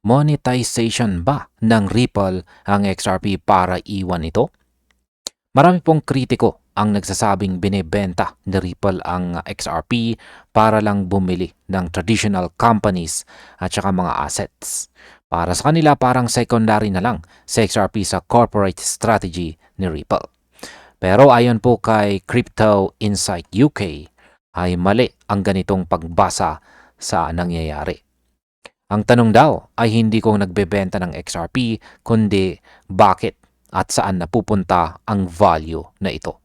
Monetization ba ng Ripple ang XRP para iwan ito? Marami pong kritiko ang nagsasabing binebenta ni Ripple ang XRP para lang bumili ng traditional companies at saka mga assets. Para sa kanila parang secondary na lang sa XRP sa corporate strategy ni Ripple. Pero ayon po kay Crypto Insight UK, ay mali ang ganitong pagbasa sa nangyayari. Ang tanong daw ay hindi kung nagbebenta ng XRP, kundi bakit at saan napupunta ang value na ito.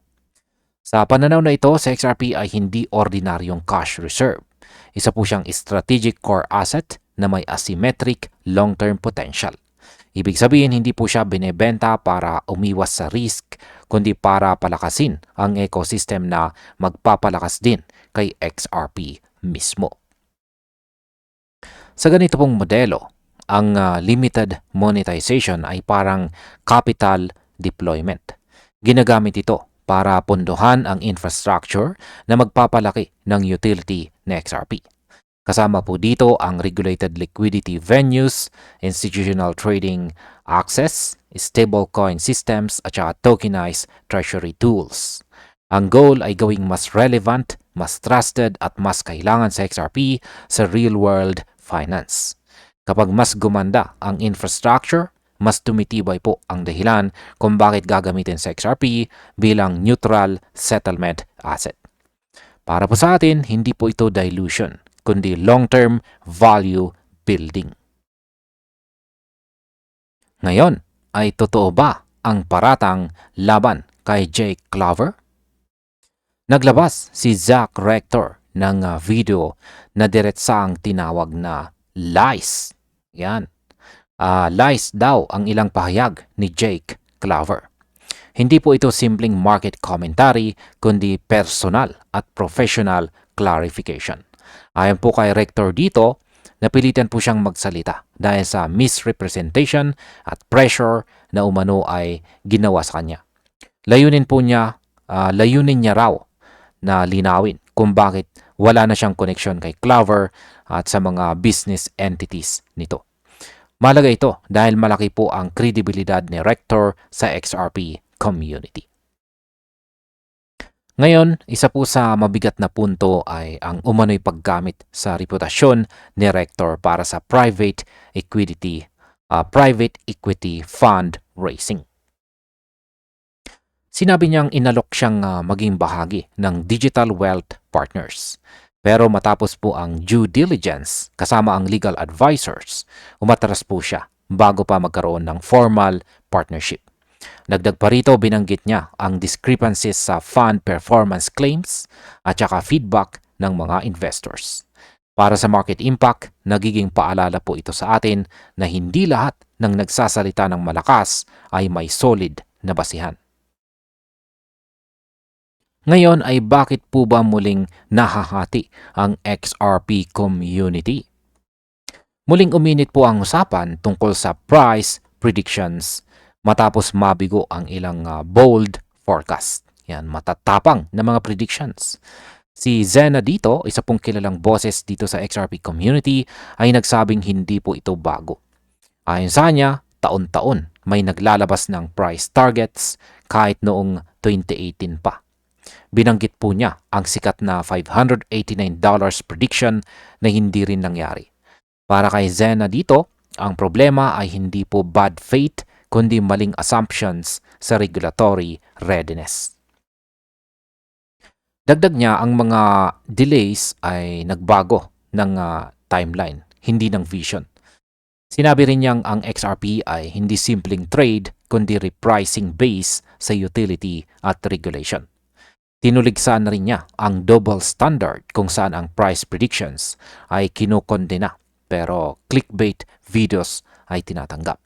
Sa pananaw na ito, sa XRP ay hindi ordinaryong cash reserve. Isa po siyang strategic core asset na may asymmetric long-term potential. Ibig sabihin, hindi po siya binebenta para umiwas sa risk, kundi para palakasin ang ecosystem na magpapalakas din kay XRP mismo. Sa ganito pong modelo, ang limited monetization ay parang capital deployment. Ginagamit ito para pondohan ang infrastructure na magpapalaki ng utility ng XRP. Kasama po dito ang regulated liquidity venues, institutional trading access, stablecoin systems at saka tokenized treasury tools. Ang goal ay gawing mas relevant, mas trusted at mas kailangan sa XRP sa real-world finance. Kapag mas gumanda ang infrastructure, mas tumitibay po ang dahilan kung bakit gagamitin sa XRP bilang neutral settlement asset. Para po sa atin, hindi po ito dilution, kundi long-term value building. Ngayon, ay totoo ba ang paratang laban kay Jake Clover? Naglabas si Zach Rector ng video na diretsang tinawag na lies. Yan. Lies daw ang ilang pahayag ni Jake Clover. Hindi po ito simpleng market commentary, kundi personal at professional clarification. Ayon po kay Rector dito, napilitan po siyang magsalita dahil sa misrepresentation at pressure na umano ay ginawa sa kanya. Layunin niya raw na linawin kung bakit wala na siyang connection kay Clover at sa mga business entities nito. Malaga ito dahil malaki po ang kredibilidad ni Rector sa XRP community. Ngayon, isa po sa mabigat na punto ay ang umano'y paggamit sa reputasyon ni Rector para sa private equity fund raising. Sinabi niyang inalok siyang maging bahagi ng Digital Wealth Partners. Pero matapos po ang due diligence kasama ang legal advisors, umatras po siya bago pa magkaroon ng formal partnership. Dagdag pa rito, binanggit niya ang discrepancies sa fund performance claims at saka feedback ng mga investors. Para sa market impact, nagiging paalala po ito sa atin na hindi lahat ng nagsasalita ng malakas ay may solid na basihan. Ngayon ay bakit po ba muling nahahati ang XRP community? Muling uminit po ang usapan tungkol sa price predictions matapos mabigo ang ilang bold forecast. Yan, matatapang na mga predictions. Si Zena dito, isa pong kilalang boses dito sa XRP community, ay nagsabing hindi po ito bago. Ayon sa kanya, taon-taon may naglalabas ng price targets kahit noong 2018 pa. Binanggit po niya ang sikat na $589 prediction na hindi rin nangyari. Para kay Zena dito, ang problema ay hindi po bad faith kundi maling assumptions sa regulatory readiness. Dagdag niya, ang mga delays ay nagbago ng timeline, hindi ng vision. Sinabi rin niyang ang XRP ay hindi simpleng trade kundi repricing base sa utility at regulation. Tinuligsa na rin niya ang double standard kung saan ang price predictions ay kinukondena pero clickbait videos ay tinatanggap.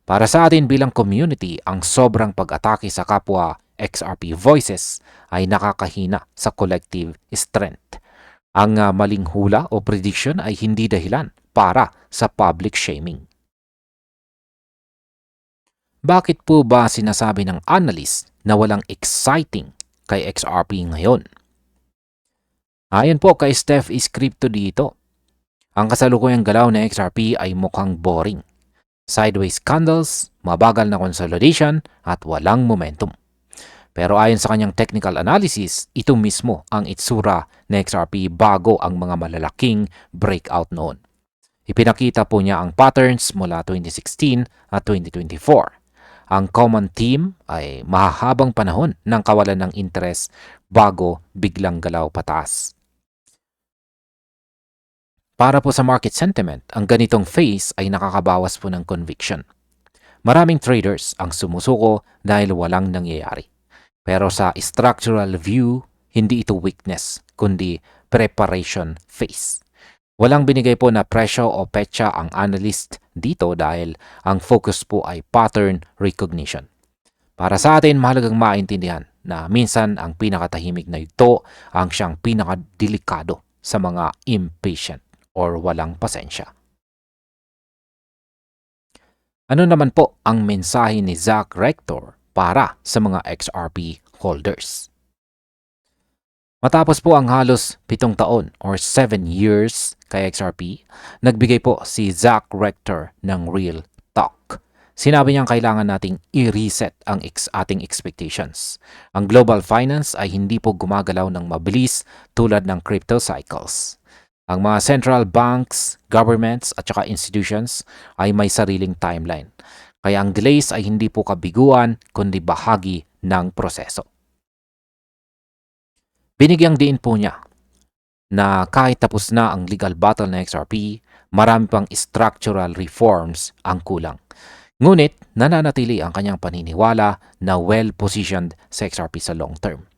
Para sa atin bilang community, ang sobrang pag-atake sa kapwa XRP voices ay nakakahina sa collective strength. Ang maling hula o prediction ay hindi dahilan para sa public shaming. Bakit po ba sinasabi ng analyst na walang exciting kay XRP ngayon? Ayon po kay Steph is Crypto dito, Ang kasalukuyang galaw ng XRP ay mukhang boring. Sideways candles, mabagal na consolidation at walang momentum. Pero ayon sa kanyang technical analysis, ito mismo ang itsura ng XRP bago ang mga malalaking breakout noon. Ipinakita po niya ang patterns mula 2016 at 2024. Ang common theme ay mahahabang panahon ng kawalan ng interest bago biglang galaw pataas. Para po sa market sentiment, ang ganitong phase ay nakakabawas po ng conviction. Maraming traders ang sumusuko dahil walang nangyayari. Pero sa structural view, hindi ito weakness, kundi preparation phase. Walang binigay po na presyo o petsa ang analyst dito dahil ang focus po ay pattern recognition. Para sa atin, mahalagang maintindihan na minsan ang pinakatahimik na ito ang siyang pinakadelikado sa mga impatient or walang pasensya. Ano naman po ang mensahe ni Zach Rector para sa mga XRP holders? Matapos po ang halos 7 taon or 7 years kay XRP, nagbigay po si Zach Rector ng real talk. Sinabi niyang kailangan nating i-reset ang ating expectations. Ang global finance ay hindi po gumagalaw ng mabilis tulad ng crypto cycles. Ang mga central banks, governments at saka institutions ay may sariling timeline. Kaya ang delays ay hindi po kabiguan kundi bahagi ng proseso. Binigyang diin po niya na kahit tapos na ang legal battle ng XRP, marami pang structural reforms ang kulang. Ngunit nananatili ang kanyang paniniwala na well-positioned sa XRP sa long term.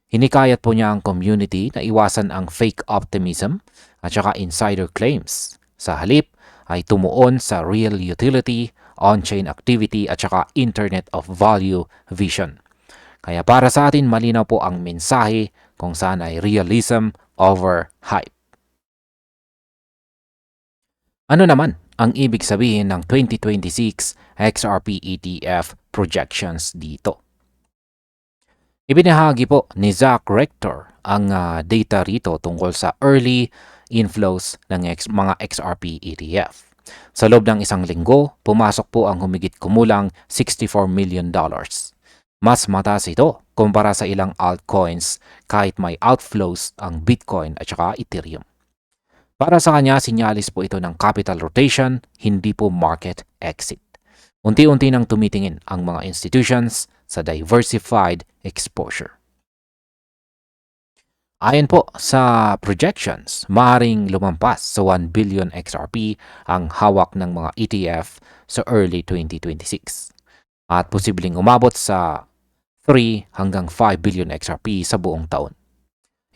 Hinikayat po niya ang community na iwasan ang fake optimism at saka insider claims. Sa halip ay tumuon sa real utility, on-chain activity at saka Internet of Value vision. Kaya para sa atin malinaw po ang mensahe kung saan ay realism over hype. Ano naman ang ibig sabihin ng 2026 XRP ETF projections dito? Ibinahagi po ni Zach Rector ang data rito tungkol sa early inflows ng mga XRP ETF. Sa loob ng isang linggo, pumasok po ang humigit kumulang $64 million. Mas mataas ito kumpara sa ilang altcoins kahit may outflows ang Bitcoin at saka Ethereum. Para sa kanya, sinyalis po ito ng capital rotation, hindi po market exit. Unti-unti nang tumitingin ang mga institutions sa diversified exposure. Ayon po sa projections, maaaring lumampas sa 1 billion XRP ang hawak ng mga ETF sa early 2026 at posibleng umabot sa 3 hanggang 5 billion XRP sa buong taon.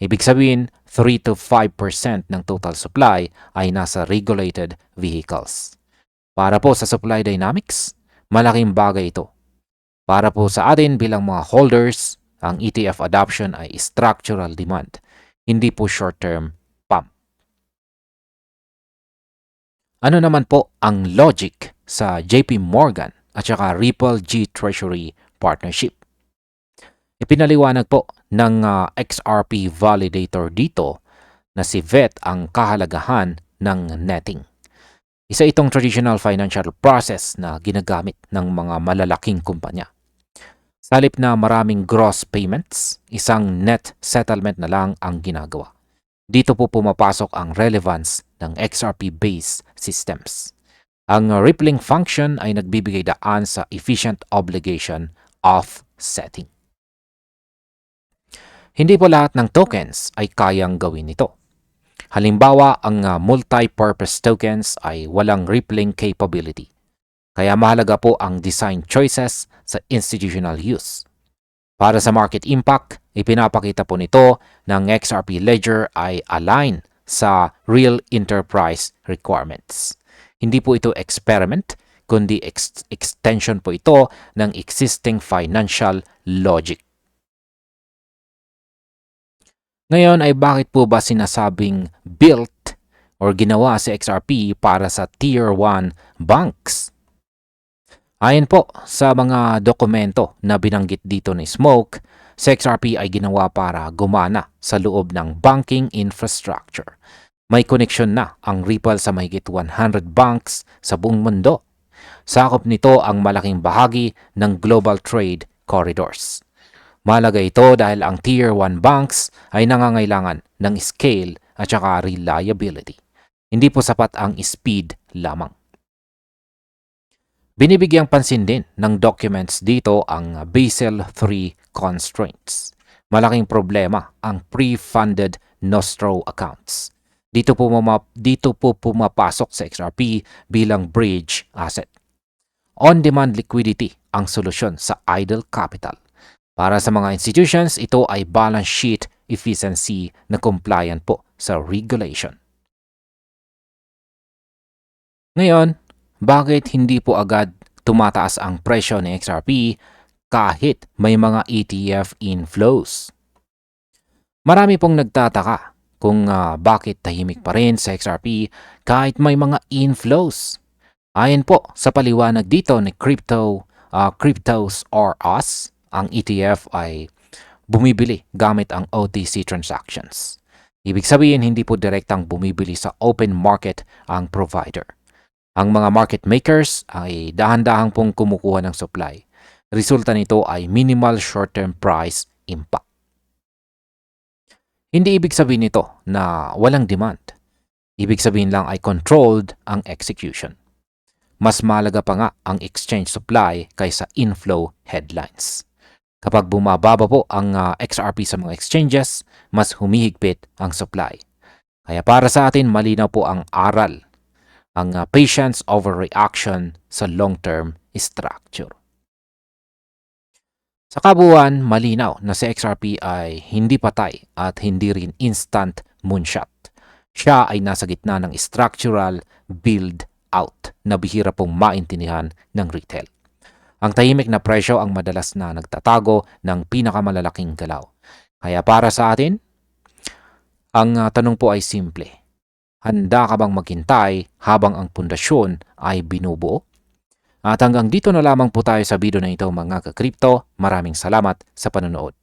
Ibig sabihin, 3 to 5% ng total supply ay nasa regulated vehicles. Para po sa supply dynamics, malaking bagay ito. Para po sa atin bilang mga holders, ang ETF adoption ay structural demand, hindi po short-term pump. Ano naman po ang logic sa JP Morgan at saka Ripple G Treasury partnership? Ipinaliwanag po ng XRP validator dito na si VET ang kahalagahan ng netting. Isa itong traditional financial process na ginagamit ng mga malalaking kumpanya. Sa halip na maraming gross payments, isang net settlement na lang ang ginagawa. Dito po pumapasok ang relevance ng XRP-based systems. Ang rippling function ay nagbibigay daan sa efficient obligation offsetting. Hindi po lahat ng tokens ay kayang gawin ito. Halimbawa, ang multi-purpose tokens ay walang rippling capability. Kaya mahalaga po ang design choices sa institutional use. Para sa market impact, ipinapakita po nito ng XRP Ledger ay align sa real enterprise requirements. Hindi po ito experiment, kundi extension po ito ng existing financial logic. Ngayon ay bakit po ba sinasabing built or ginawa si XRP para sa Tier 1 banks? Ayon po sa mga dokumento na binanggit dito ni Smoke, si XRP ay ginawa para gumana sa loob ng banking infrastructure. May koneksyon na ang Ripple sa mahigit 100 banks sa buong mundo. Sakop nito ang malaking bahagi ng global trade corridors. Mahalaga ito dahil ang Tier 1 banks ay nangangailangan ng scale at saka reliability. Hindi po sapat ang speed lamang. Binibigyang pansin din ng documents dito ang Basel III constraints. Malaking problema ang pre-funded nostro accounts. Dito po pumapasok sa XRP bilang bridge asset. On-demand liquidity ang solusyon sa idle capital. Para sa mga institutions, ito ay balance sheet efficiency na compliant po sa regulation. Ngayon, bakit hindi po agad tumataas ang presyo ng XRP kahit may mga ETF inflows? Marami pong nagtataka kung bakit tahimik pa rin sa XRP kahit may mga inflows. Ayon po sa paliwanag dito ni Cryptos or Us, ang ETF ay bumibili gamit ang OTC transactions. Ibig sabihin, hindi po direktang bumibili sa open market ang provider. Ang mga market makers ay dahan-dahang pong kumukuha ng supply. Resulta nito ay minimal short-term price impact. Hindi ibig sabihin nito na walang demand. Ibig sabihin lang ay controlled ang execution. Mas mahalaga pa nga ang exchange supply kaysa inflow headlines. Kapag bumababa po ang XRP sa mga exchanges, mas humihigpit ang supply. Kaya para sa atin, malinaw po ang aral. Ang patience over reaction sa long-term structure. Sa kabuuan, malinaw na si XRP ay hindi patay at hindi rin instant moonshot. Siya ay nasa gitna ng structural build-out na bihira pong maintindihan ng retail. Ang tahimik na presyo ang madalas na nagtatago ng pinakamalalaking galaw. Kaya para sa atin, ang tanong po ay simple. Handa ka bang maghintay habang ang pundasyon ay binubuo? At hanggang dito na lamang po tayo sa video na ito mga ka-crypto. Maraming salamat sa panonood.